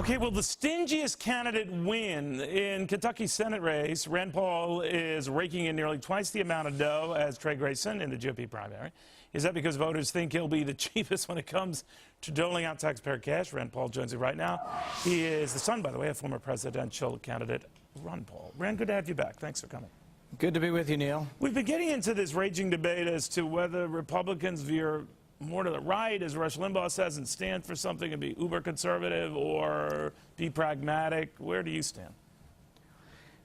Okay, will the stingiest candidate win? In Kentucky's Senate race, Rand Paul is raking in nearly twice the amount of dough as Trey Grayson in the GOP primary. Is that because voters think he'll be the cheapest when it comes to doling out taxpayer cash? Rand Paul joins me right now. He is the son, by the way, of former presidential candidate Ron Paul. Rand, good to have you back. Thanks for coming. Good to be with you, Neil. We've been getting into this raging debate as to whether Republicans veer more to the right, as Rush Limbaugh says, and stand for something and be uber conservative, or be pragmatic. Where do you stand?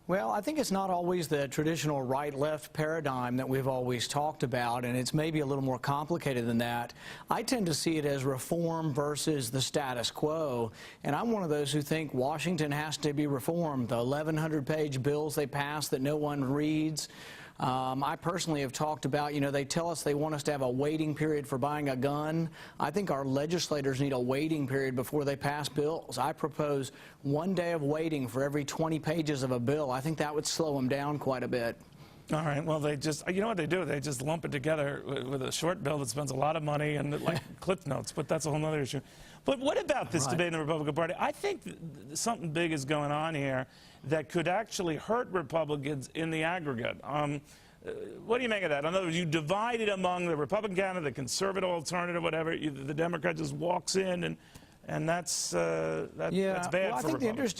Well, I think it's not always the traditional right-left paradigm that we've always talked about, and it's maybe a little more complicated than that. I tend to see it as reform versus the status quo, and I'm one of those who think Washington has to be reformed. The 1,100-page bills they pass that no one reads. I personally have talked about, they tell us they want us to have a waiting period for buying a gun. I think our legislators need a waiting period before they pass bills. I propose 1 day of waiting for every 20 pages of a bill. I think that would slow them down quite a bit. All right, well, they just, you know what they do? They just lump it together with a short bill that spends a lot of money and like Cliff Notes, but that's a whole other issue. But what about this debate in the Republican Party? I think something big is going on here that could actually hurt Republicans in the aggregate. What do you make of that? In other words, you divide it among the Republican candidate, the conservative alternative, whatever. The Democrat just walks in and that's bad for Republicans.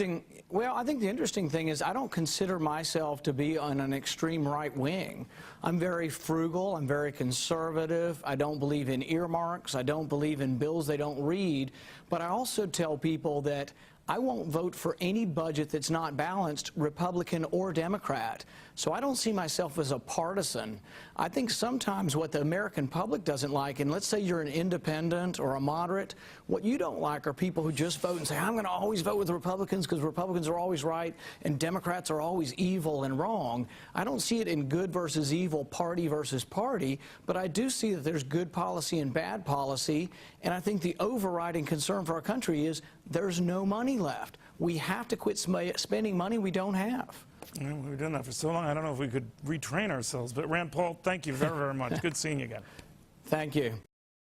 I think the interesting thing is I don't consider myself to be on an extreme right wing. I'm very frugal. I'm very conservative. I don't believe in earmarks. I don't believe in bills they don't read. But I also tell people that I won't vote for any budget that's not balanced, Republican or Democrat. So I don't see myself as a partisan. I think sometimes what the American public doesn't like, and let's say you're an independent or a moderate, what you don't like are people who just vote and say, I'm going to always vote with the Republicans because Republicans are always right and Democrats are always evil and wrong. I don't see it in good versus evil, party versus party, but I do see that there's good policy and bad policy, and I think the overriding concern for our country is there's no money left. We have to quit spending money we don't have. Well, we've done that for so long, I don't know if we could retrain ourselves. But Rand Paul, thank you very, very much. Good seeing you again. Thank you.